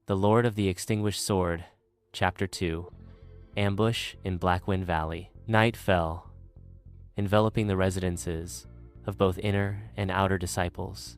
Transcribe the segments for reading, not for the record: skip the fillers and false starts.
The Lord of the Extinguished Sword, Chapter 2. Ambush in Blackwind Valley. Night fell, enveloping the residences of both inner and outer disciples,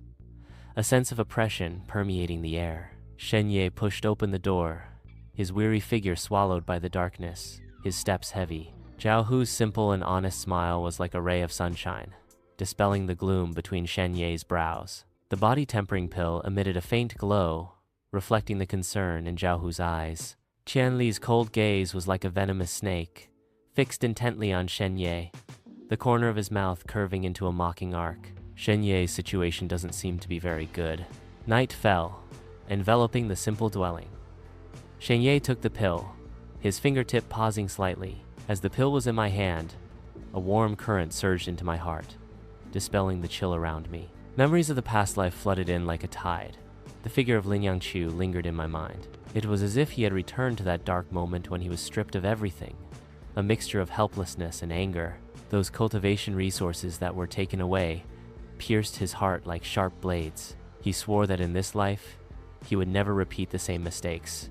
a sense of oppression permeating the air. Shen Ye pushed open the door, his weary figure swallowed by the darkness, his steps heavy. Zhao Hu's simple and honest smile was like a ray of sunshine, dispelling the gloom between Shen Ye's brows. The body-tempering pill emitted a faint glow, reflecting the concern in Zhao Hu's eyes. Qian Li's cold gaze was like a venomous snake, fixed intently on Shen Ye, the corner of his mouth curving into a mocking arc. Shen Ye's situation doesn't seem to be very good. Night fell, enveloping the simple dwelling. Shen Ye took the pill, his fingertip pausing slightly. As the pill was in my hand, a warm current surged into my heart, dispelling the chill around me. Memories of the past life flooded in like a tide. The figure of Lin Yanqiu lingered in my mind. It was as if he had returned to that dark moment when he was stripped of everything, a mixture of helplessness and anger. Those cultivation resources that were taken away pierced his heart like sharp blades. He swore that in this life, he would never repeat the same mistakes,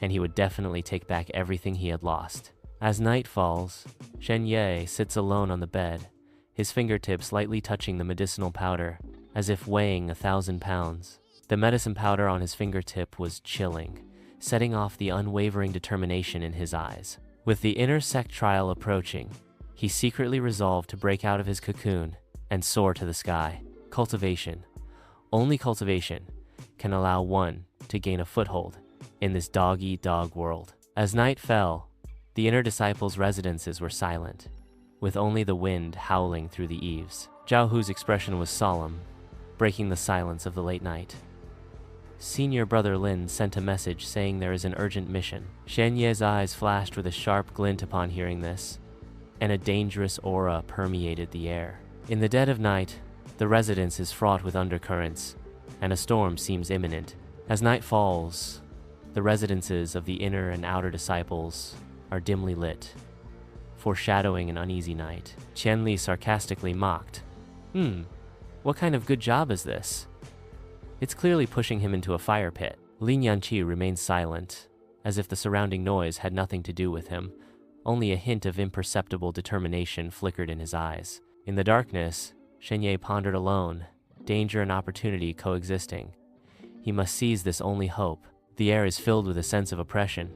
and he would definitely take back everything he had lost. As night falls, Shen Ye sits alone on the bed, his fingertips lightly touching the medicinal powder, as if weighing 1,000 pounds. The medicine powder on his fingertip was chilling, setting off the unwavering determination in his eyes. With the inner sect trial approaching, he secretly resolved to break out of his cocoon and soar to the sky. Cultivation, only cultivation, can allow one to gain a foothold in this dog-eat-dog world. As night fell, the inner disciples' residences were silent, with only the wind howling through the eaves. Zhao Hu's expression was solemn, breaking the silence of the late night. Senior brother Lin sent a message saying there is an urgent mission. Shen Ye's eyes flashed with a sharp glint upon hearing this, and a dangerous aura permeated the air. In the dead of night, the residence is fraught with undercurrents, and a storm seems imminent. As night falls, the residences of the inner and outer disciples are dimly lit, foreshadowing an uneasy night. Qian Li sarcastically mocked. What kind of good job is this? It's clearly pushing him into a fire pit. Lin Yanqiu remained silent, as if the surrounding noise had nothing to do with him. Only a hint of imperceptible determination flickered in his eyes. In the darkness, Shen Ye pondered alone, danger and opportunity coexisting. He must seize this only hope. The air is filled with a sense of oppression,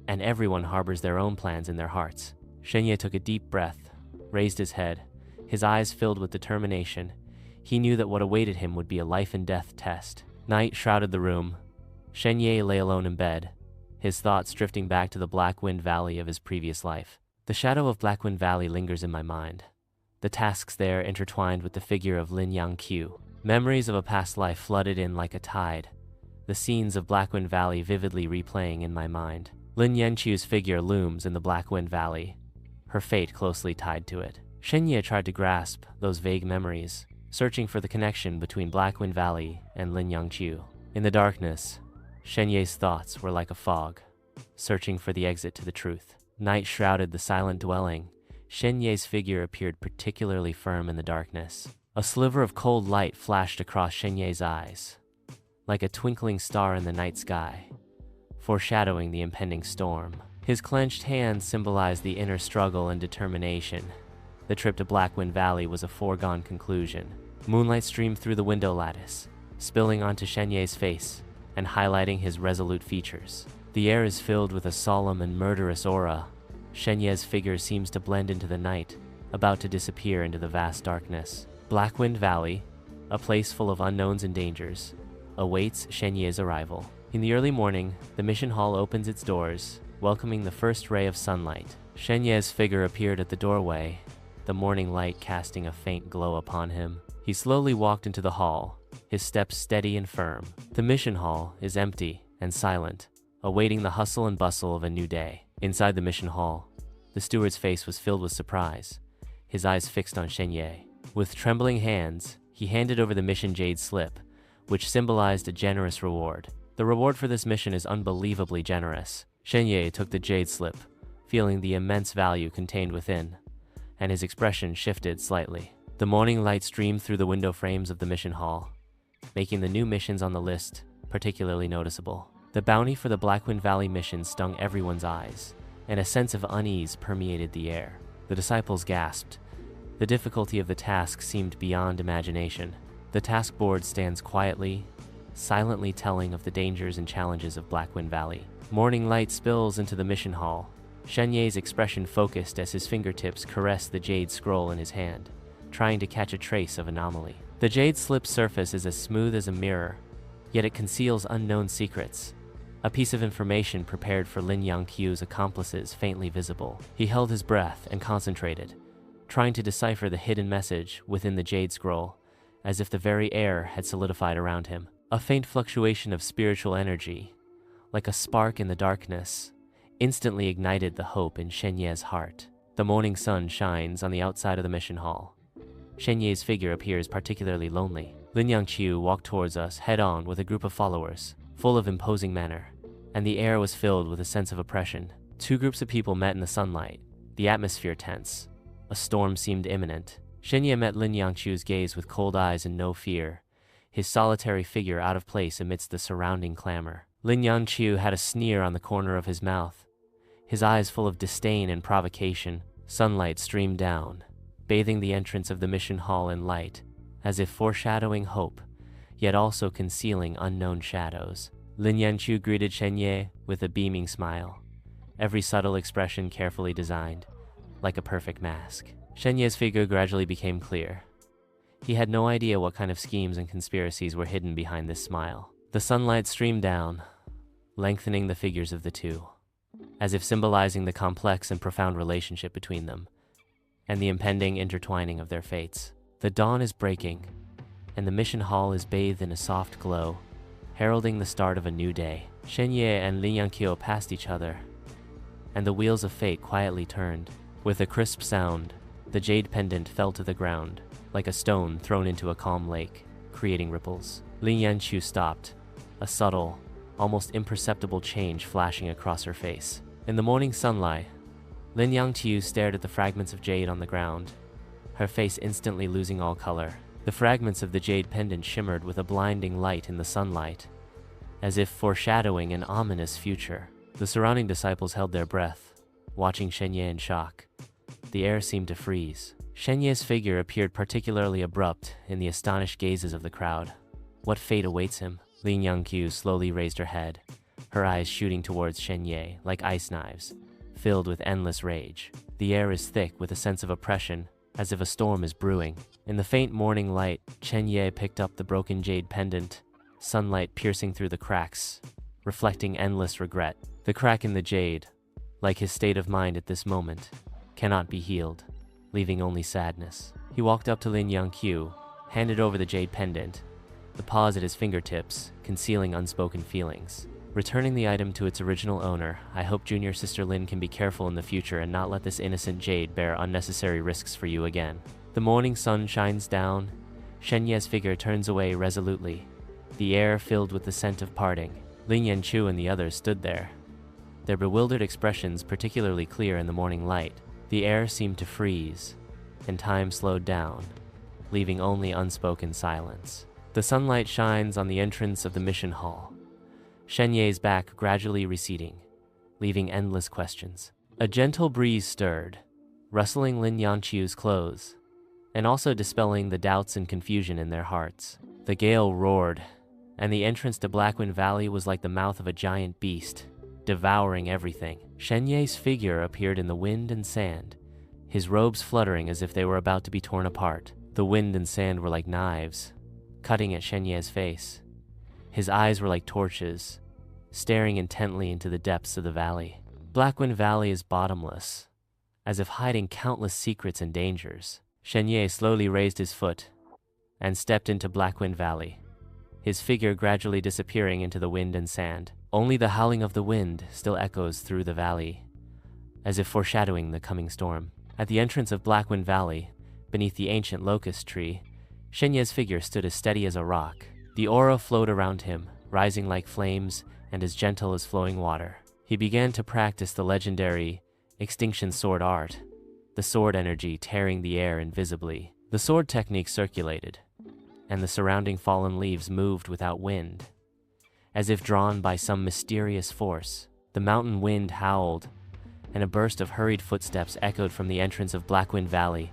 and everyone harbors their own plans in their hearts. Shen Ye took a deep breath, raised his head, his eyes filled with determination. He knew that what awaited him would be a life-and-death test. Night shrouded the room. Shen Ye lay alone in bed, his thoughts drifting back to the Blackwind Valley of his previous life. The shadow of Blackwind Valley lingers in my mind, the tasks there intertwined with the figure of Lin Yanqiu. Memories of a past life flooded in like a tide, the scenes of Blackwind Valley vividly replaying in my mind. Lin Yanqiu's figure looms in the Blackwind Valley, her fate closely tied to it. Shen Ye tried to grasp those vague memories, searching for the connection between Blackwind Valley and Lin Yanqiu. In the darkness, Shen Ye's thoughts were like a fog, searching for the exit to the truth. Night shrouded the silent dwelling. Shen Ye's figure appeared particularly firm in the darkness. A sliver of cold light flashed across Shen Ye's eyes, like a twinkling star in the night sky, foreshadowing the impending storm. His clenched hands symbolized the inner struggle and determination. The trip to Blackwind Valley was a foregone conclusion. Moonlight streamed through the window lattice, spilling onto Shen Ye's face and highlighting his resolute features. The air is filled with a solemn and murderous aura. Shen Ye's figure seems to blend into the night, about to disappear into the vast darkness. Blackwind Valley, a place full of unknowns and dangers, awaits Shen Ye's arrival. In the early morning, the mission hall opens its doors, welcoming the first ray of sunlight. Shen Ye's figure appeared at the doorway, the morning light casting a faint glow upon him. He slowly walked into the hall, his steps steady and firm. The mission hall is empty and silent, awaiting the hustle and bustle of a new day. Inside the mission hall, the steward's face was filled with surprise, his eyes fixed on Shen Ye. With trembling hands, he handed over the mission jade slip, which symbolized a generous reward. The reward for this mission is unbelievably generous. Shen Ye took the jade slip, feeling the immense value contained within, and his expression shifted slightly. The morning light streamed through the window frames of the mission hall, making the new missions on the list particularly noticeable. The bounty for the Blackwind Valley mission stung everyone's eyes, and a sense of unease permeated the air. The disciples gasped. The difficulty of the task seemed beyond imagination. The task board stands quietly, silently telling of the dangers and challenges of Blackwind Valley. Morning light spills into the mission hall. Shen Ye's expression focused as his fingertips caressed the jade scroll in his hand, trying to catch a trace of anomaly. The jade slip's surface is as smooth as a mirror, yet it conceals unknown secrets. A piece of information prepared for Lin Yanqiu's accomplices faintly visible. He held his breath and concentrated, trying to decipher the hidden message within the jade scroll, as if the very air had solidified around him. A faint fluctuation of spiritual energy, like a spark in the darkness, instantly ignited the hope in Shen Ye's heart. The morning sun shines on the outside of the mission hall. Shen Ye's figure appears particularly lonely. Lin Yanqiu walked towards us head-on with a group of followers, full of imposing manner, and the air was filled with a sense of oppression. Two groups of people met in the sunlight, the atmosphere tense. A storm seemed imminent. Shen Ye met Lin Yanqiu's gaze with cold eyes and no fear, his solitary figure out of place amidst the surrounding clamor. Lin Yanqiu had a sneer on the corner of his mouth, his eyes full of disdain and provocation. Sunlight streamed down, bathing the entrance of the mission hall in light, as if foreshadowing hope, yet also concealing unknown shadows. Lin Yanqiu greeted Shen Ye with a beaming smile, every subtle expression carefully designed, like a perfect mask. Shen Ye's figure gradually became clear. He had no idea what kind of schemes and conspiracies were hidden behind this smile. The sunlight streamed down, lengthening the figures of the two, as if symbolizing the complex and profound relationship between them, and the impending intertwining of their fates. The dawn is breaking, and the mission hall is bathed in a soft glow, heralding the start of a new day. Shen Ye and Lin Yanqiu passed each other, and the wheels of fate quietly turned. With a crisp sound, the jade pendant fell to the ground, like a stone thrown into a calm lake, creating ripples. Lin Yanqiu stopped, a subtle, almost imperceptible change flashing across her face. In the morning sunlight, Lin Yanqiu stared at the fragments of jade on the ground, her face instantly losing all color. The fragments of the jade pendant shimmered with a blinding light in the sunlight, as if foreshadowing an ominous future. The surrounding disciples held their breath, watching Shen Ye in shock. The air seemed to freeze. Shen Ye's figure appeared particularly abrupt in the astonished gazes of the crowd. What fate awaits him? Lin Yanqiu slowly raised her head, her eyes shooting towards Shen Ye like ice knives, filled with endless rage. The air is thick with a sense of oppression, as if a storm is brewing. In the faint morning light, Shen Ye picked up the broken jade pendant, sunlight piercing through the cracks, reflecting endless regret. The crack in the jade, like his state of mind at this moment, cannot be healed, leaving only sadness. He walked up to Lin Yanqiu, handed over the jade pendant, the paws at his fingertips, concealing unspoken feelings. Returning the item to its original owner, I hope junior sister Lin can be careful in the future and not let this innocent jade bear unnecessary risks for you again. The morning sun shines down. Shen Ye's figure turns away resolutely, the air filled with the scent of parting. Lin Yanqiu and the others stood there, their bewildered expressions particularly clear in the morning light. The air seemed to freeze, and time slowed down, leaving only unspoken silence. The sunlight shines on the entrance of the mission hall, Shen Ye's back gradually receding, leaving endless questions. A gentle breeze stirred, rustling Lin Yanqiu's clothes, and also dispelling the doubts and confusion in their hearts. The gale roared, and the entrance to Blackwind Valley was like the mouth of a giant beast, devouring everything. Shen Ye's figure appeared in the wind and sand, his robes fluttering as if they were about to be torn apart. The wind and sand were like knives, cutting at Shen Ye's face. His eyes were like torches, staring intently into the depths of the valley. Blackwind Valley is bottomless, as if hiding countless secrets and dangers. Shen Ye slowly raised his foot and stepped into Blackwind Valley, his figure gradually disappearing into the wind and sand. Only the howling of the wind still echoes through the valley, as if foreshadowing the coming storm. At the entrance of Blackwind Valley, beneath the ancient locust tree, Shen Ye's figure stood as steady as a rock. The aura flowed around him, rising like flames and as gentle as flowing water. He began to practice the legendary Extinguished Sword art, the sword energy tearing the air invisibly. The sword technique circulated, and the surrounding fallen leaves moved without wind, as if drawn by some mysterious force. The mountain wind howled, and a burst of hurried footsteps echoed from the entrance of Blackwind Valley,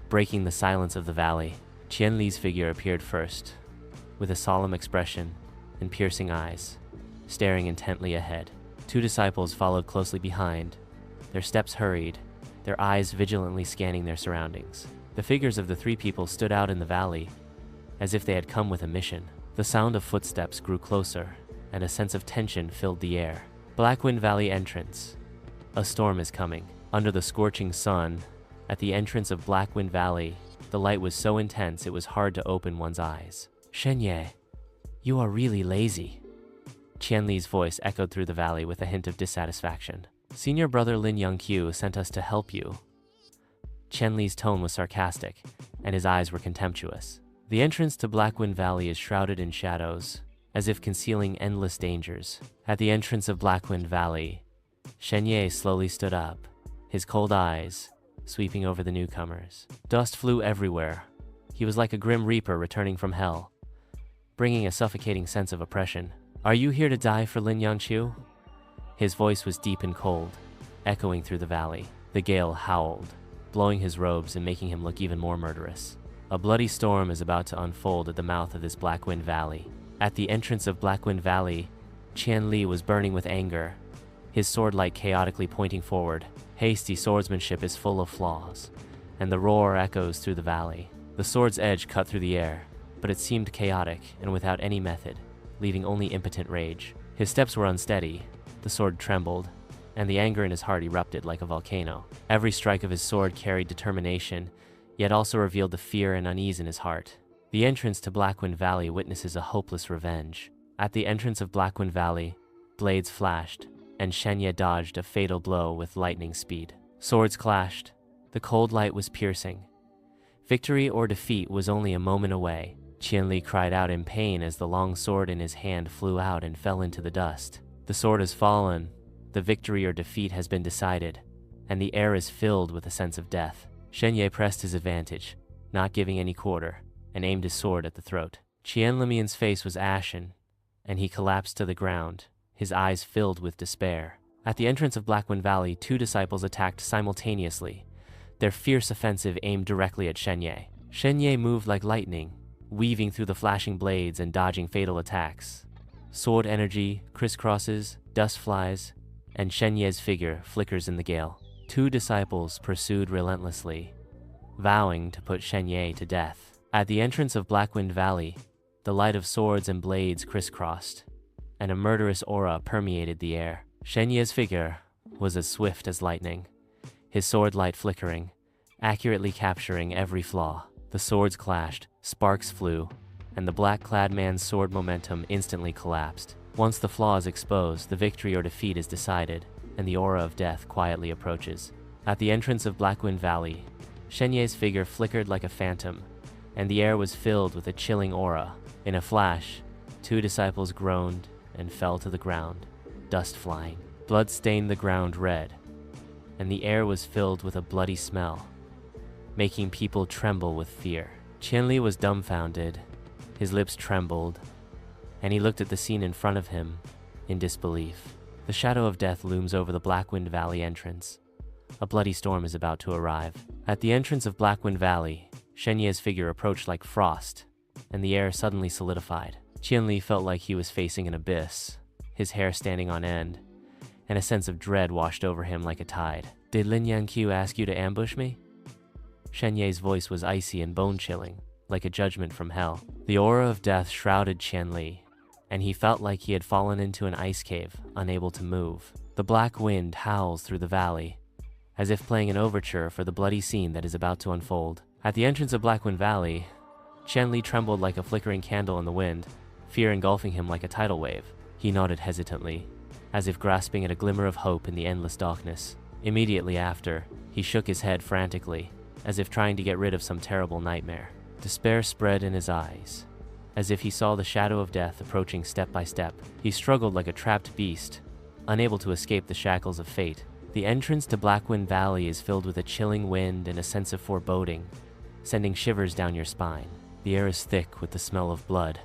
breaking the silence of the valley. Qian Li's figure appeared first, with a solemn expression and piercing eyes, staring intently ahead. 2 disciples followed closely behind, their steps hurried, their eyes vigilantly scanning their surroundings. The figures of the 3 people stood out in the valley, as if they had come with a mission. The sound of footsteps grew closer, and a sense of tension filled the air. Blackwind Valley entrance. A storm is coming. Under the scorching sun, at the entrance of Blackwind Valley, the light was so intense it was hard to open one's eyes. Shen Ye, you are really lazy. Qian Li's voice echoed through the valley with a hint of dissatisfaction. Senior brother Lin Yanqiu sent us to help you. Qian Li's tone was sarcastic, and his eyes were contemptuous. The entrance to Blackwind Valley is shrouded in shadows, as if concealing endless dangers. At the entrance of Blackwind Valley, Shen Ye slowly stood up, his cold eyes sweeping over the newcomers. Dust flew everywhere. He was like a grim reaper returning from hell, bringing a suffocating sense of oppression. Are you here to die for Lin Yanqiu? His voice was deep and cold, echoing through the valley. The gale howled, blowing his robes and making him look even more murderous. A bloody storm is about to unfold at the mouth of this Blackwind Valley. At the entrance of Blackwind Valley, Qian Li was burning with anger, his sword light chaotically pointing forward. Hasty swordsmanship is full of flaws, and the roar echoes through the valley. The sword's edge cut through the air, but it seemed chaotic and without any method, leaving only impotent rage. His steps were unsteady, the sword trembled, and the anger in his heart erupted like a volcano. Every strike of his sword carried determination, yet also revealed the fear and unease in his heart. The entrance to Blackwind Valley witnesses a hopeless revenge. At the entrance of Blackwind Valley, blades flashed, and Shen Ye dodged a fatal blow with lightning speed. Swords clashed. The cold light was piercing. Victory or defeat was only a moment away. Qian Li cried out in pain as the long sword in his hand flew out and fell into the dust. The sword has fallen, the victory or defeat has been decided, and the air is filled with a sense of death. Shen Ye pressed his advantage, not giving any quarter, and aimed his sword at the throat. Qian Limian's face was ashen, and he collapsed to the ground, his eyes filled with despair. At the entrance of Blackwind Valley, 2 disciples attacked simultaneously, their fierce offensive aimed directly at Shen Ye. Shen Ye moved like lightning, weaving through the flashing blades and dodging fatal attacks. Sword energy crisscrosses, dust flies, and Shen Ye's figure flickers in the gale. 2 disciples pursued relentlessly, vowing to put Shen Ye to death. At the entrance of Blackwind Valley, the light of swords and blades crisscrossed, and a murderous aura permeated the air. Shen Ye's figure was as swift as lightning, his sword light flickering, accurately capturing every flaw. The swords clashed, sparks flew, and the black-clad man's sword momentum instantly collapsed. Once the flaw is exposed, the victory or defeat is decided, and the aura of death quietly approaches. At the entrance of Blackwind Valley, Shen Ye's figure flickered like a phantom, and the air was filled with a chilling aura. In a flash, 2 disciples groaned and fell to the ground, dust flying. Blood stained the ground red, and the air was filled with a bloody smell, making people tremble with fear. Qian Li was dumbfounded, his lips trembled, and he looked at the scene in front of him in disbelief. The shadow of death looms over the Blackwind Valley entrance. A bloody storm is about to arrive. At the entrance of Blackwind Valley, Shen Ye's figure approached like frost, and the air suddenly solidified. Qian Li felt like he was facing an abyss, his hair standing on end, and a sense of dread washed over him like a tide. Did Lin Yanqiu ask you to ambush me? Shen Ye's voice was icy and bone-chilling, like a judgment from hell. The aura of death shrouded Qian Li, and he felt like he had fallen into an ice cave, unable to move. The black wind howls through the valley, as if playing an overture for the bloody scene that is about to unfold. At the entrance of Blackwind Valley, Qian Li trembled like a flickering candle in the wind, fear engulfing him like a tidal wave. He nodded hesitantly, as if grasping at a glimmer of hope in the endless darkness. Immediately after, he shook his head frantically, as if trying to get rid of some terrible nightmare. Despair spread in his eyes, as if he saw the shadow of death approaching step by step. He struggled like a trapped beast, unable to escape the shackles of fate. The entrance to Blackwind Valley is filled with a chilling wind and a sense of foreboding, sending shivers down your spine. The air is thick with the smell of blood,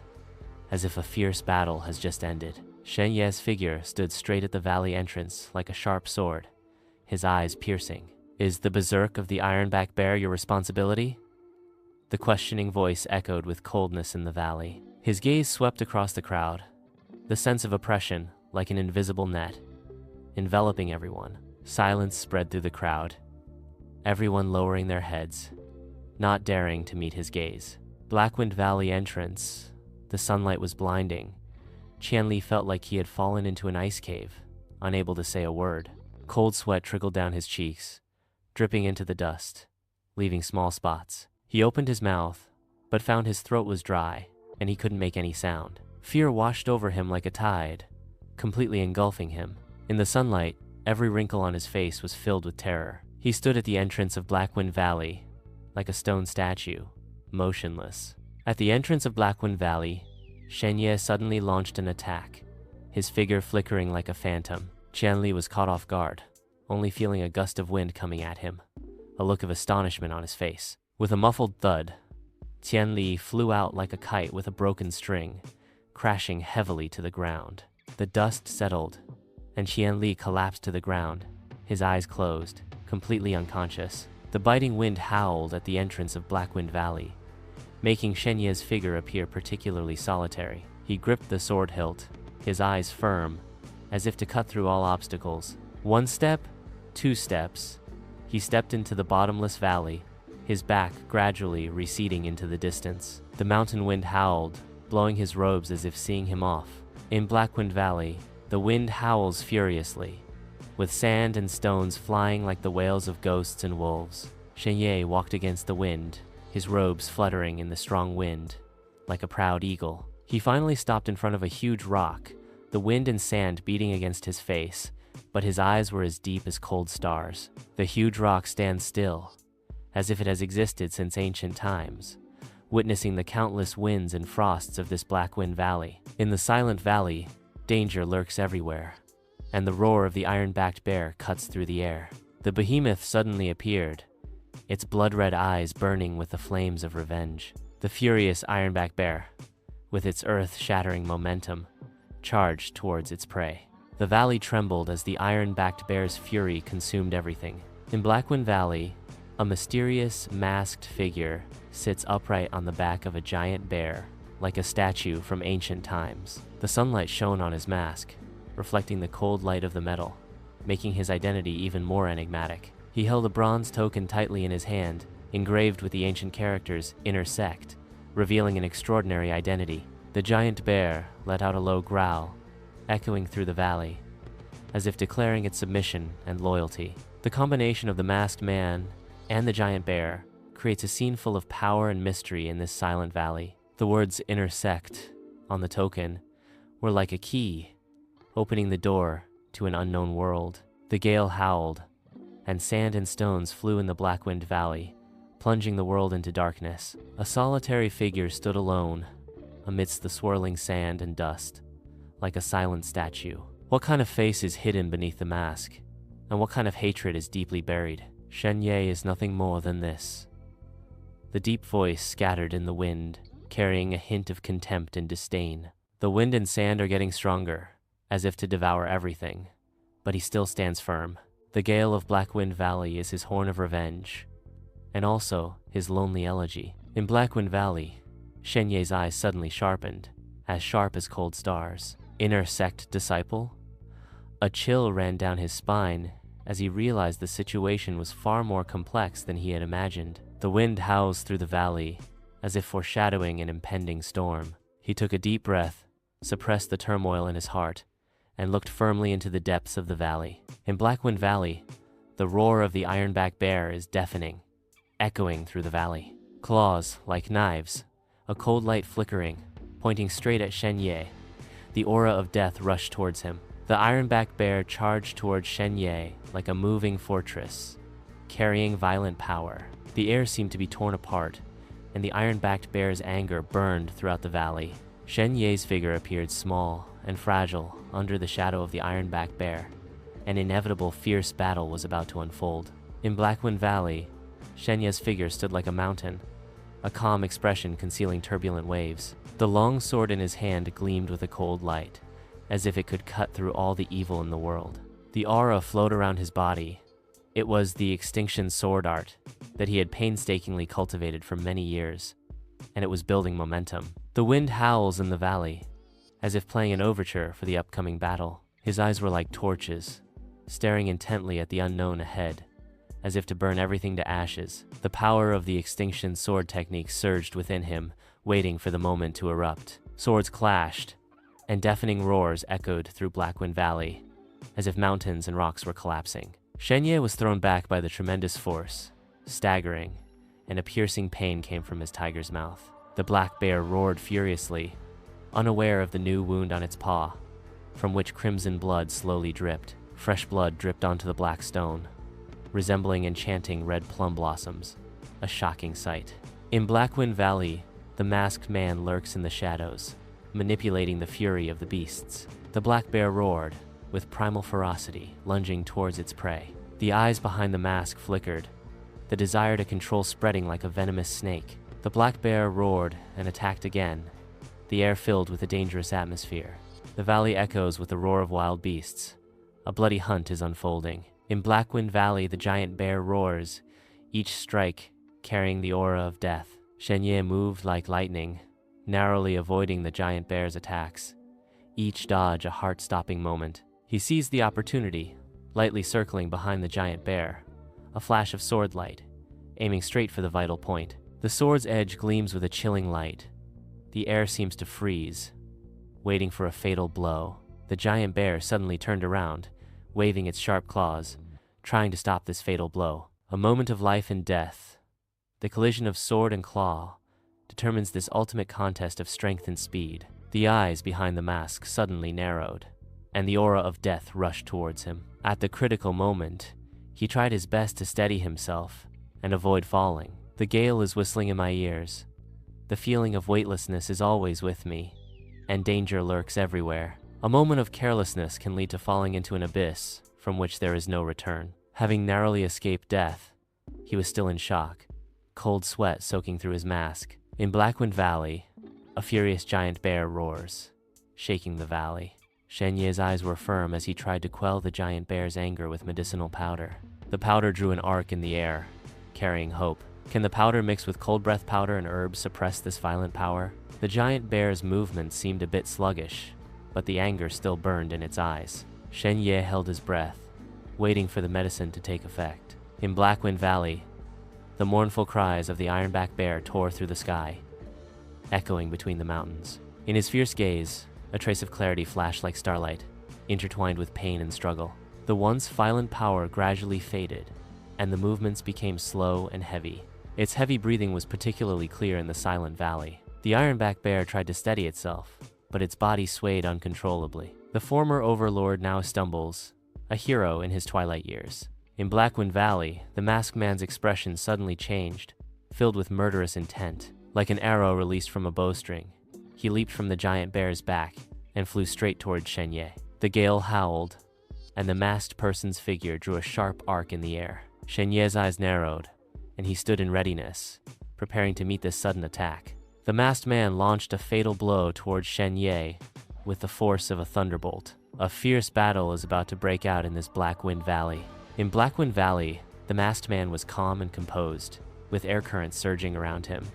as if a fierce battle has just ended. Shen Ye's figure stood straight at the valley entrance like a sharp sword, his eyes piercing. "Is the berserk of the Ironback Bear your responsibility?" The questioning voice echoed with coldness in the valley. His gaze swept across the crowd, the sense of oppression like an invisible net, enveloping everyone. Silence spread through the crowd, everyone lowering their heads, not daring to meet his gaze. Blackwind Valley entrance. The sunlight was blinding. Qian Li felt like he had fallen into an ice cave, unable to say a word. Cold sweat trickled down his cheeks, dripping into the dust, leaving small spots. He opened his mouth, but found his throat was dry, and he couldn't make any sound. Fear washed over him like a tide, completely engulfing him. In the sunlight, every wrinkle on his face was filled with terror. He stood at the entrance of Blackwind Valley, like a stone statue, motionless. At the entrance of Blackwind Valley, Shen Ye suddenly launched an attack, his figure flickering like a phantom. Qian Li was caught off guard, only feeling a gust of wind coming at him, a look of astonishment on his face. With a muffled thud, Qian Li flew out like a kite with a broken string, crashing heavily to the ground. The dust settled, and Qian Li collapsed to the ground, his eyes closed, completely unconscious. The biting wind howled at the entrance of Blackwind Valley, making Shen Ye's figure appear particularly solitary. He gripped the sword hilt, his eyes firm, as if to cut through all obstacles. One step, two steps. He stepped into the bottomless valley, his back gradually receding into the distance. The mountain wind howled, blowing his robes as if seeing him off. In Blackwind Valley, the wind howls furiously, with sand and stones flying like the wails of ghosts and wolves. Shen Ye walked against the wind, his robes fluttering in the strong wind, like a proud eagle. He finally stopped in front of a huge rock, the wind and sand beating against his face, but his eyes were as deep as cold stars. The huge rock stands still, as if it has existed since ancient times, witnessing the countless winds and frosts of this Blackwind Valley. In the silent valley, danger lurks everywhere, and the roar of the iron-backed bear cuts through the air. The behemoth suddenly appeared, its blood-red eyes burning with the flames of revenge. The furious Ironback Bear, with its earth-shattering momentum, charged towards its prey. The valley trembled as the iron-backed bear's fury consumed everything. In Blackwind Valley, a mysterious, masked figure sits upright on the back of a giant bear, like a statue from ancient times. The sunlight shone on his mask, reflecting the cold light of the metal, making his identity even more enigmatic. He held a bronze token tightly in his hand, engraved with the ancient characters Inner Sect, revealing an extraordinary identity. The giant bear let out a low growl, echoing through the valley, as if declaring its submission and loyalty. The combination of the masked man and the giant bear creates a scene full of power and mystery in this silent valley. The words Inner Sect on the token were like a key, opening the door to an unknown world. The gale howled, and sand and stones flew in the Blackwind Valley, plunging the world into darkness. A solitary figure stood alone amidst the swirling sand and dust, like a silent statue. What kind of face is hidden beneath the mask, and what kind of hatred is deeply buried? Shen Ye is nothing more than this. The deep voice scattered in the wind, carrying a hint of contempt and disdain. The wind and sand are getting stronger, as if to devour everything, but he still stands firm. The gale of Blackwind Valley is his horn of revenge, and also his lonely elegy. In Blackwind Valley, Shen Ye's eyes suddenly sharpened, as sharp as cold stars. Inner Sect disciple? A chill ran down his spine as he realized the situation was far more complex than he had imagined. The wind howls through the valley, as if foreshadowing an impending storm. He took a deep breath, suppressed the turmoil in his heart, and looked firmly into the depths of the valley. In Blackwind Valley, the roar of the Ironback Bear is deafening, echoing through the valley. Claws like knives, a cold light flickering, pointing straight at Shen Ye. The aura of death rushed towards him. The Ironback Bear charged towards Shen Ye like a moving fortress, carrying violent power. The air seemed to be torn apart, and the Ironbacked Bear's anger burned throughout the valley. Shen Ye's figure appeared small and fragile under the shadow of the Ironback Bear. An inevitable fierce battle was about to unfold. In Blackwind Valley, Shen Ye's figure stood like a mountain, a calm expression concealing turbulent waves. The long sword in his hand gleamed with a cold light, as if it could cut through all the evil in the world. The aura flowed around his body. It was the Extinguished Sword art that he had painstakingly cultivated for many years, and it was building momentum. The wind howls in the valley, as if playing an overture for the upcoming battle. His eyes were like torches, staring intently at the unknown ahead, as if to burn everything to ashes. The power of the Extinguished Sword technique surged within him, waiting for the moment to erupt. Swords clashed, and deafening roars echoed through Blackwind Valley, as if mountains and rocks were collapsing. Shen Ye was thrown back by the tremendous force, staggering, and a piercing pain came from his tiger's mouth. The black bear roared furiously, unaware of the new wound on its paw, from which crimson blood slowly dripped. Fresh blood dripped onto the black stone, resembling enchanting red plum blossoms, a shocking sight. In Blackwind Valley, the masked man lurks in the shadows, manipulating the fury of the beasts. The black bear roared, with primal ferocity, lunging towards its prey. The eyes behind the mask flickered, the desire to control spreading like a venomous snake. The black bear roared and attacked again, the air filled with a dangerous atmosphere. The valley echoes with the roar of wild beasts. A bloody hunt is unfolding. In Blackwind Valley, the giant bear roars, each strike carrying the aura of death. Shen Ye moved like lightning, narrowly avoiding the giant bear's attacks, each dodge a heart-stopping moment. He seized the opportunity, lightly circling behind the giant bear, a flash of sword light, aiming straight for the vital point. The sword's edge gleams with a chilling light. The air seems to freeze, waiting for a fatal blow. The giant bear suddenly turned around, waving its sharp claws, trying to stop this fatal blow. A moment of life and death. The collision of sword and claw determines this ultimate contest of strength and speed. The eyes behind the mask suddenly narrowed, and the aura of death rushed towards him. At the critical moment, he tried his best to steady himself and avoid falling. The gale is whistling in my ears. The feeling of weightlessness is always with me, and danger lurks everywhere. A moment of carelessness can lead to falling into an abyss from which there is no return. Having narrowly escaped death, he was still in shock, cold sweat soaking through his mask. In Blackwind Valley, a furious giant bear roars, shaking the valley. Shen Ye's eyes were firm as he tried to quell the giant bear's anger with medicinal powder. The powder drew an arc in the air, carrying hope. Can the powder mixed with cold breath powder and herbs suppress this violent power? The giant bear's movements seemed a bit sluggish, but the anger still burned in its eyes. Shen Ye held his breath, waiting for the medicine to take effect. In Blackwind Valley, the mournful cries of the Ironback Bear tore through the sky, echoing between the mountains. In his fierce gaze, a trace of clarity flashed like starlight, intertwined with pain and struggle. The once violent power gradually faded, and the movements became slow and heavy. Its heavy breathing was particularly clear in the silent valley. The Ironback Bear tried to steady itself, but its body swayed uncontrollably. The former overlord now stumbles, a hero in his twilight years. In Blackwind Valley, the masked man's expression suddenly changed, filled with murderous intent. Like an arrow released from a bowstring, he leaped from the giant bear's back and flew straight toward Shen Ye. The gale howled, and the masked person's figure drew a sharp arc in the air. Shen Ye's eyes narrowed, and he stood in readiness, preparing to meet this sudden attack. The masked man launched a fatal blow towards Shen Ye with the force of a thunderbolt. A fierce battle is about to break out in this Blackwind Valley. In Blackwind Valley, the masked man was calm and composed, with air currents surging around him,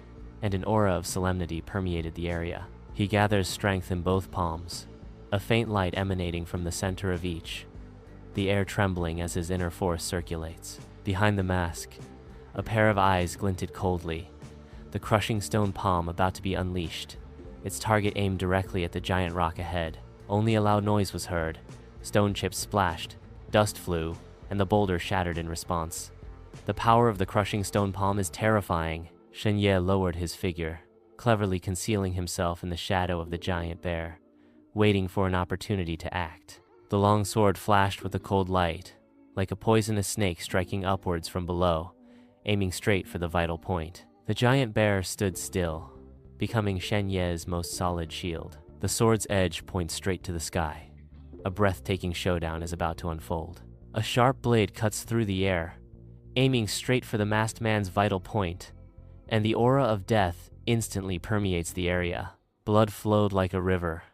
and an aura of solemnity permeated the area. He gathers strength in both palms, a faint light emanating from the center of each, the air trembling as his inner force circulates. Behind the mask, a pair of eyes glinted coldly, the crushing stone palm about to be unleashed, its target aimed directly at the giant rock ahead. Only a loud noise was heard. Stone chips splashed, dust flew, and the boulder shattered in response. The power of the crushing stone palm is terrifying. Shen Ye lowered his figure, cleverly concealing himself in the shadow of the giant bear, waiting for an opportunity to act. The long sword flashed with a cold light, like a poisonous snake striking upwards from below, aiming straight for the vital point. The giant bear stood still, becoming Shen Ye's most solid shield. The sword's edge points straight to the sky. A breathtaking showdown is about to unfold. A sharp blade cuts through the air, aiming straight for the masked man's vital point, and the aura of death instantly permeates the area. Blood flowed like a river,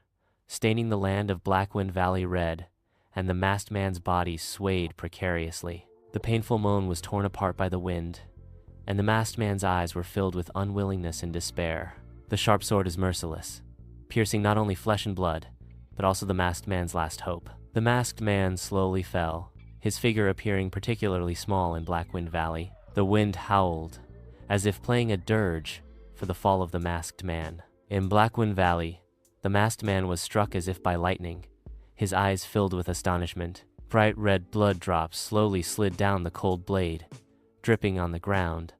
staining the land of Blackwind Valley red, and the masked man's body swayed precariously. The painful moan was torn apart by the wind, and the masked man's eyes were filled with unwillingness and despair. The sharp sword is merciless, piercing not only flesh and blood, but also the masked man's last hope. The masked man slowly fell, his figure appearing particularly small in Blackwind Valley. The wind howled, as if playing a dirge for the fall of the masked man. In Blackwind Valley, the masked man was struck as if by lightning, his eyes filled with astonishment. Bright red blood drops slowly slid down the cold blade, dripping on the ground.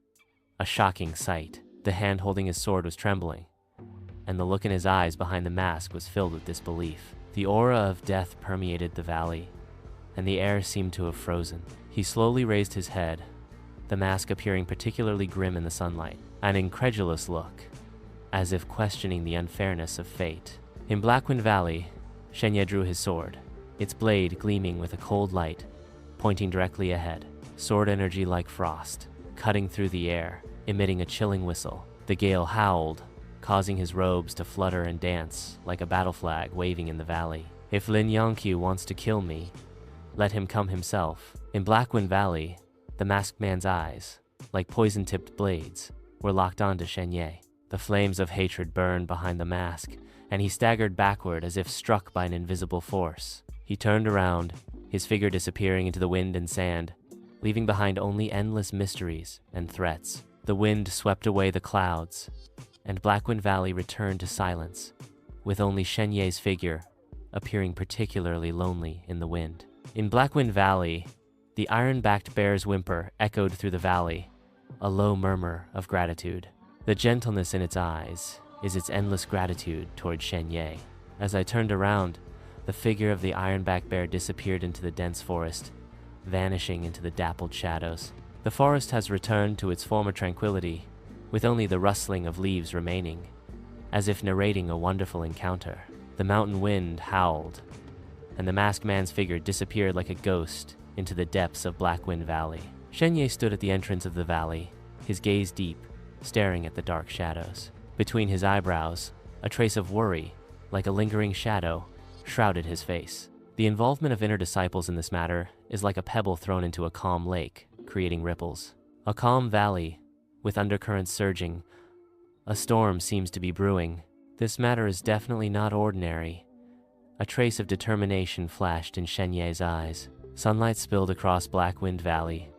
A shocking sight. The hand holding his sword was trembling, and the look in his eyes behind the mask was filled with disbelief. The aura of death permeated the valley, and the air seemed to have frozen. He slowly raised his head, the mask appearing particularly grim in the sunlight, an incredulous look, as if questioning the unfairness of fate. In Blackwind Valley, Shen Ye drew his sword, its blade gleaming with a cold light, pointing directly ahead, sword energy like frost, cutting through the air, emitting a chilling whistle. The gale howled, causing his robes to flutter and dance like a battle flag waving in the valley. If Lin Yanqiu wants to kill me, let him come himself. In Blackwind Valley, the masked man's eyes, like poison-tipped blades, were locked onto Shen Ye. The flames of hatred burned behind the mask, and he staggered backward as if struck by an invisible force. He turned around, his figure disappearing into the wind and sand, leaving behind only endless mysteries and threats. The wind swept away the clouds, and Blackwind Valley returned to silence, with only Shen Ye's figure appearing particularly lonely in the wind. In Blackwind Valley, the Ironback Bear's whimper echoed through the valley, a low murmur of gratitude. The gentleness in its eyes is its endless gratitude toward Shen Ye. As I turned around, the figure of the Ironback Bear disappeared into the dense forest, vanishing into the dappled shadows. The forest has returned to its former tranquility, with only the rustling of leaves remaining, as if narrating a wonderful encounter. The mountain wind howled, and the masked man's figure disappeared like a ghost into the depths of Blackwind Valley. Shen Ye stood at the entrance of the valley, his gaze deep, staring at the dark shadows. Between his eyebrows, a trace of worry, like a lingering shadow, shrouded his face. The involvement of inner disciples in this matter is like a pebble thrown into a calm lake, creating ripples. A calm valley, with undercurrents surging. A storm seems to be brewing. This matter is definitely not ordinary. A trace of determination flashed in Shen Ye's eyes. Sunlight spilled across Blackwind Valley,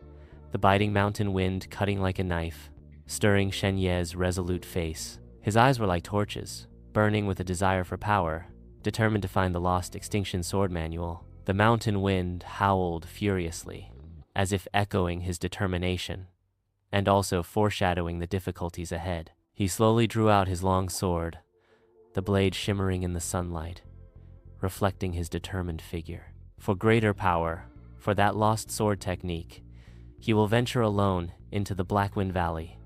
the biting mountain wind cutting like a knife, stirring Shen Ye's resolute face. His eyes were like torches, burning with a desire for power, determined to find the lost Extinguished Sword manual. The mountain wind howled furiously, as if echoing his determination, and also foreshadowing the difficulties ahead. He slowly drew out his long sword, the blade shimmering in the sunlight, reflecting his determined figure. For greater power, for that lost sword technique, he will venture alone into the Blackwind Valley,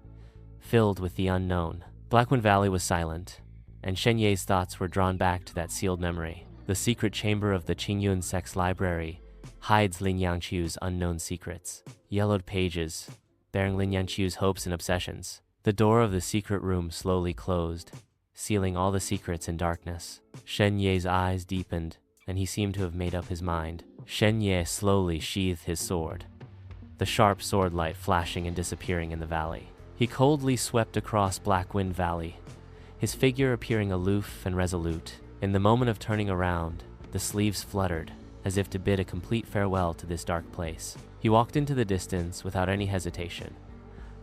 filled with the unknown. Blackwind Valley was silent, and Shen Ye's thoughts were drawn back to that sealed memory. The secret chamber of the Qingyun Sect's library hides Lin Yanqiu's unknown secrets. Yellowed pages, bearing Lin Yanqiu's hopes and obsessions. The door of the secret room slowly closed, sealing all the secrets in darkness. Shen Ye's eyes deepened, and he seemed to have made up his mind. Shen Ye slowly sheathed his sword, the sharp sword light flashing and disappearing in the valley. He coldly swept across Blackwind Valley, his figure appearing aloof and resolute. In the moment of turning around, the sleeves fluttered, as if to bid a complete farewell to this dark place. He walked into the distance without any hesitation,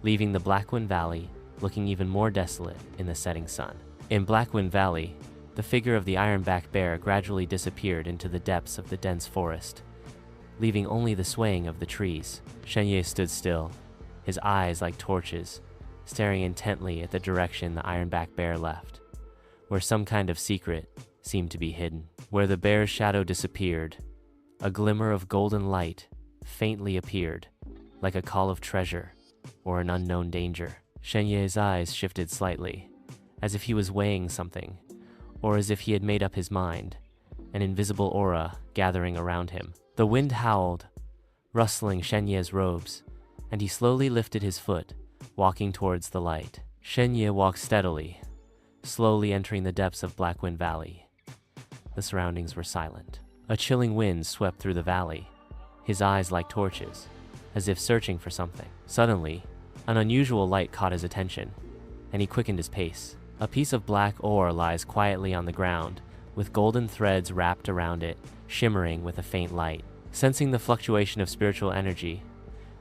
leaving the Blackwind Valley looking even more desolate in the setting sun. In Blackwind Valley, the figure of the Ironback Bear gradually disappeared into the depths of the dense forest, leaving only the swaying of the trees. Shen Ye stood still, his eyes like torches, staring intently at the direction the Ironback Bear left, where some kind of secret seemed to be hidden. Where the bear's shadow disappeared, a glimmer of golden light faintly appeared, like a call of treasure or an unknown danger. Shen Ye's eyes shifted slightly, as if he was weighing something, or as if he had made up his mind, an invisible aura gathering around him. The wind howled, rustling Shen Ye's robes, and he slowly lifted his foot, walking towards the light. Shen Ye walked steadily, slowly entering the depths of Blackwind Valley. The surroundings were silent. A chilling wind swept through the valley, his eyes like torches, as if searching for something. Suddenly, an unusual light caught his attention, and he quickened his pace. A piece of black ore lies quietly on the ground, with golden threads wrapped around it, shimmering with a faint light. Sensing the fluctuation of spiritual energy,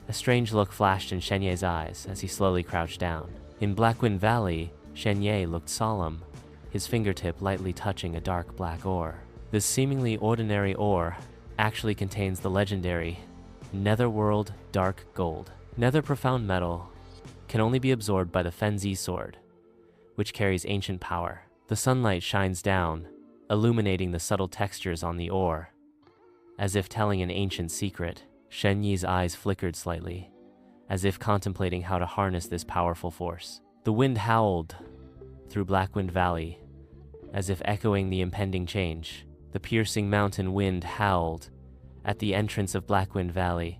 a strange look flashed in Shen Ye's eyes as he slowly crouched down. In Blackwind Valley, Shen Ye looked solemn, his fingertip lightly touching a dark black ore. This seemingly ordinary ore actually contains the legendary Netherworld Dark Gold. Nether profound metal can only be absorbed by the Qingyun Sword, which carries ancient power. The sunlight shines down, illuminating the subtle textures on the ore, as if telling an ancient secret. Shen Ye's eyes flickered slightly, as if contemplating how to harness this powerful force. The wind howled through Blackwind Valley, as if echoing the impending change. The piercing mountain wind howled at the entrance of Blackwind Valley.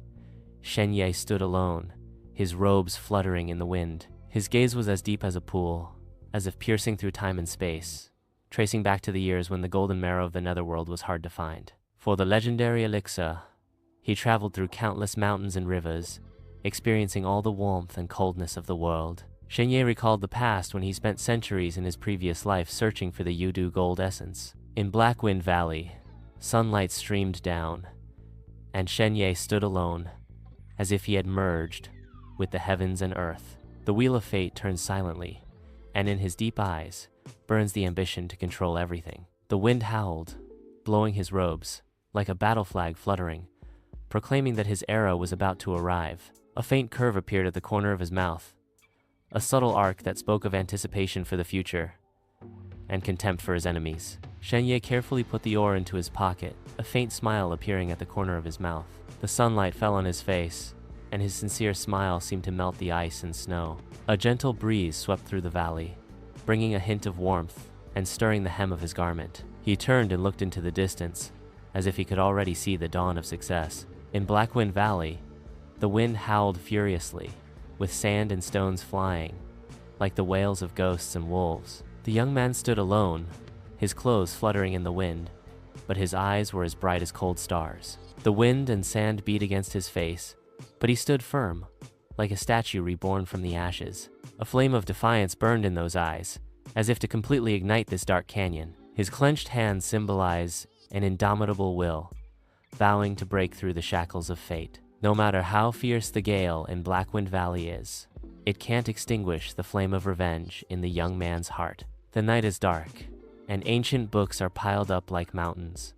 Shen Ye stood alone, his robes fluttering in the wind. His gaze was as deep as a pool, as if piercing through time and space, tracing back to the years when the golden marrow of the netherworld was hard to find. For the legendary elixir, he traveled through countless mountains and rivers, experiencing all the warmth and coldness of the world. Shen Ye recalled the past when he spent centuries in his previous life searching for the Yudu gold essence. In Blackwind Valley, sunlight streamed down, and Shen Ye stood alone, as if he had merged with the heavens and earth. The wheel of fate turns silently, and in his deep eyes burns the ambition to control everything. The wind howled, blowing his robes, like a battle flag fluttering, proclaiming that his era was about to arrive. A faint curve appeared at the corner of his mouth, a subtle arc that spoke of anticipation for the future and contempt for his enemies. Shen Ye carefully put the ore into his pocket, a faint smile appearing at the corner of his mouth. The sunlight fell on his face, and his sincere smile seemed to melt the ice and snow. A gentle breeze swept through the valley, bringing a hint of warmth and stirring the hem of his garment. He turned and looked into the distance, as if he could already see the dawn of success. In Blackwind Valley, the wind howled furiously, with sand and stones flying, like the wails of ghosts and wolves. The young man stood alone, his clothes fluttering in the wind, but his eyes were as bright as cold stars. The wind and sand beat against his face, but he stood firm, like a statue reborn from the ashes. A flame of defiance burned in those eyes, as if to completely ignite this dark canyon. His clenched hands symbolize an indomitable will, vowing to break through the shackles of fate. No matter how fierce the gale in Blackwind Valley is, it can't extinguish the flame of revenge in the young man's heart. The night is dark, and ancient books are piled up like mountains.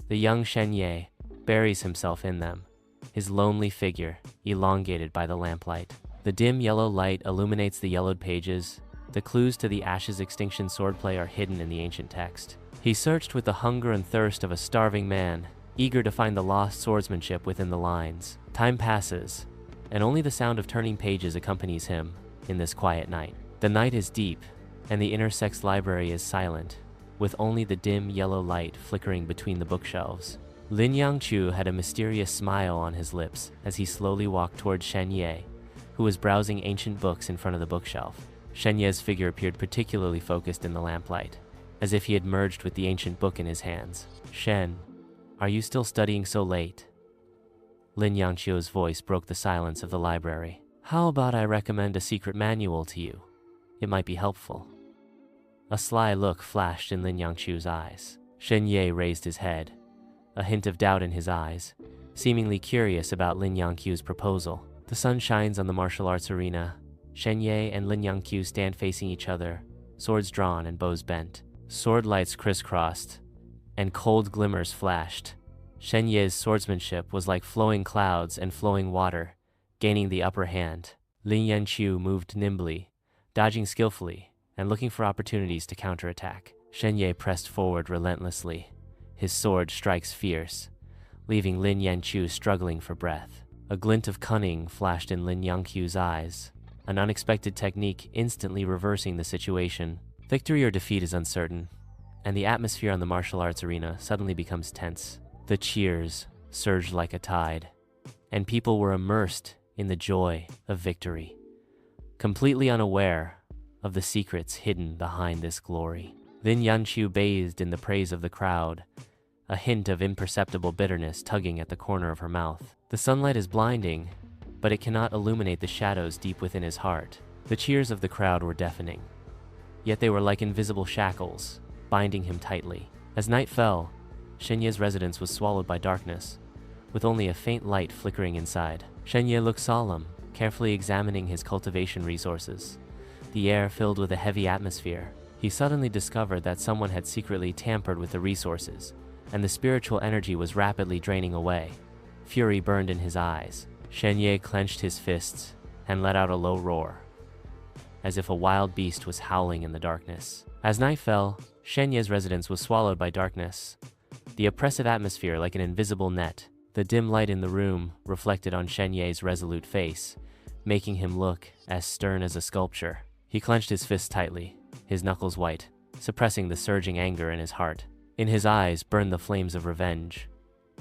The young Shen Ye buries himself in them, his lonely figure elongated by the lamplight. The dim yellow light illuminates the yellowed pages. The clues to the Ash's Extinction swordplay are hidden in the ancient text. He searched with the hunger and thirst of a starving man, eager to find the lost swordsmanship within the lines. Time passes, and only the sound of turning pages accompanies him in this quiet night. The night is deep, and the inner sect's library is silent, with only the dim yellow light flickering between the bookshelves. Lin Yanqiu had a mysterious smile on his lips as he slowly walked toward Shen Ye, who was browsing ancient books in front of the bookshelf. Shen Ye's figure appeared particularly focused in the lamplight, as if he had merged with the ancient book in his hands. "Shen, are you still studying so late?" Lin Yanqiu's voice broke the silence of the library. "How about I recommend a secret manual to you? It might be helpful." A sly look flashed in Lin Yanqiu's eyes. Shen Ye raised his head, a hint of doubt in his eyes, seemingly curious about Lin Yanqiu's proposal. The sun shines on the martial arts arena. Shen Ye and Lin Yanqiu stand facing each other, swords drawn and bows bent. Sword lights crisscrossed, and cold glimmers flashed. Shen Ye's swordsmanship was like flowing clouds and flowing water, gaining the upper hand. Lin Yanqiu moved nimbly, dodging skillfully, and looking for opportunities to counterattack. Shen Ye pressed forward relentlessly. His sword strikes fierce, leaving Lin Yanqiu struggling for breath. A glint of cunning flashed in Lin Yanqiu's eyes, an unexpected technique instantly reversing the situation. Victory or defeat is uncertain, and the atmosphere on the martial arts arena suddenly becomes tense. The cheers surged like a tide, and people were immersed in the joy of victory. Completely unaware of the secrets hidden behind this glory. Lin Yanqiu bathed in the praise of the crowd, a hint of imperceptible bitterness tugging at the corner of her mouth. The sunlight is blinding, but it cannot illuminate the shadows deep within his heart. The cheers of the crowd were deafening, yet they were like invisible shackles, binding him tightly. As night fell, Shen Ye's residence was swallowed by darkness, with only a faint light flickering inside. Shen Ye looked solemn, carefully examining his cultivation resources, the air filled with a heavy atmosphere. He suddenly discovered that someone had secretly tampered with the resources, and the spiritual energy was rapidly draining away. Fury burned in his eyes. Shen Ye clenched his fists and let out a low roar, as if a wild beast was howling in the darkness. As night fell, Shen Ye's residence was swallowed by darkness, the oppressive atmosphere like an invisible net. The dim light in the room reflected on Shen Ye's resolute face, making him look as stern as a sculpture. He clenched his fists tightly, his knuckles white, suppressing the surging anger in his heart. In his eyes burned the flames of revenge,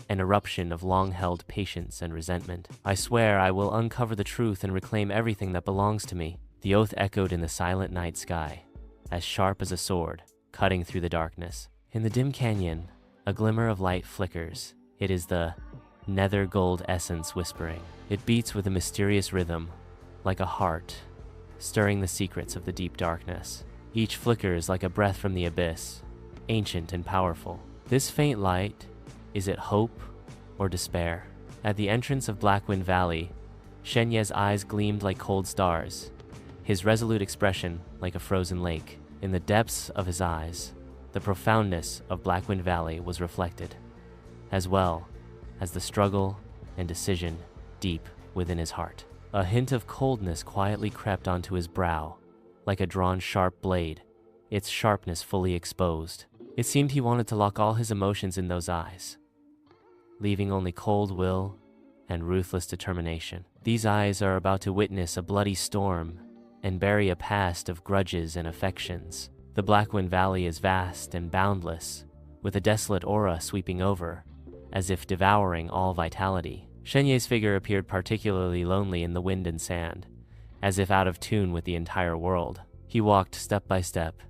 an eruption of long-held patience and resentment. "I swear I will uncover the truth and reclaim everything that belongs to me." The oath echoed in the silent night sky, as sharp as a sword, cutting through the darkness. In the dim canyon, a glimmer of light flickers. It is the nether gold essence whispering. It beats with a mysterious rhythm, like a heart, stirring the secrets of the deep darkness. Each flicker is like a breath from the abyss, ancient and powerful. This faint light, is it hope or despair? At the entrance of Blackwind Valley, Shen Ye's eyes gleamed like cold stars, his resolute expression like a frozen lake. In the depths of his eyes, the profoundness of Blackwind Valley was reflected, as well as the struggle and decision deep within his heart. A hint of coldness quietly crept onto his brow, like a drawn sharp blade, its sharpness fully exposed. It seemed he wanted to lock all his emotions in those eyes, leaving only cold will and ruthless determination. These eyes are about to witness a bloody storm and bury a past of grudges and affections. The Blackwind Valley is vast and boundless, with a desolate aura sweeping over, as if devouring all vitality. Shen Ye's figure appeared particularly lonely in the wind and sand, as if out of tune with the entire world. He walked step by step,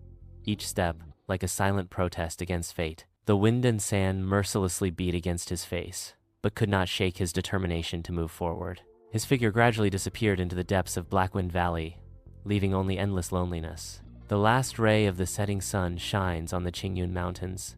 each step like a silent protest against fate. The wind and sand mercilessly beat against his face, but could not shake his determination to move forward. His figure gradually disappeared into the depths of Blackwind Valley, leaving only endless loneliness. The last ray of the setting sun shines on the Qingyun Mountains,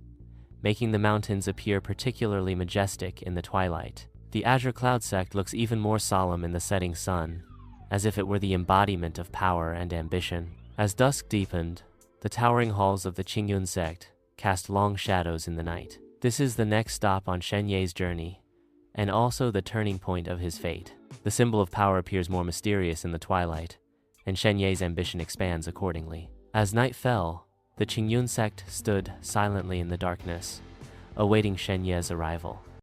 making the mountains appear particularly majestic in the twilight. The Azure Cloud Sect looks even more solemn in the setting sun, as if it were the embodiment of power and ambition. As dusk deepened, the towering halls of the Qingyun Sect cast long shadows in the night. This is the next stop on Shen Ye's journey, and also the turning point of his fate. The symbol of power appears more mysterious in the twilight, and Shen Ye's ambition expands accordingly. As night fell, the Qingyun Sect stood silently in the darkness, awaiting Shen Ye's arrival.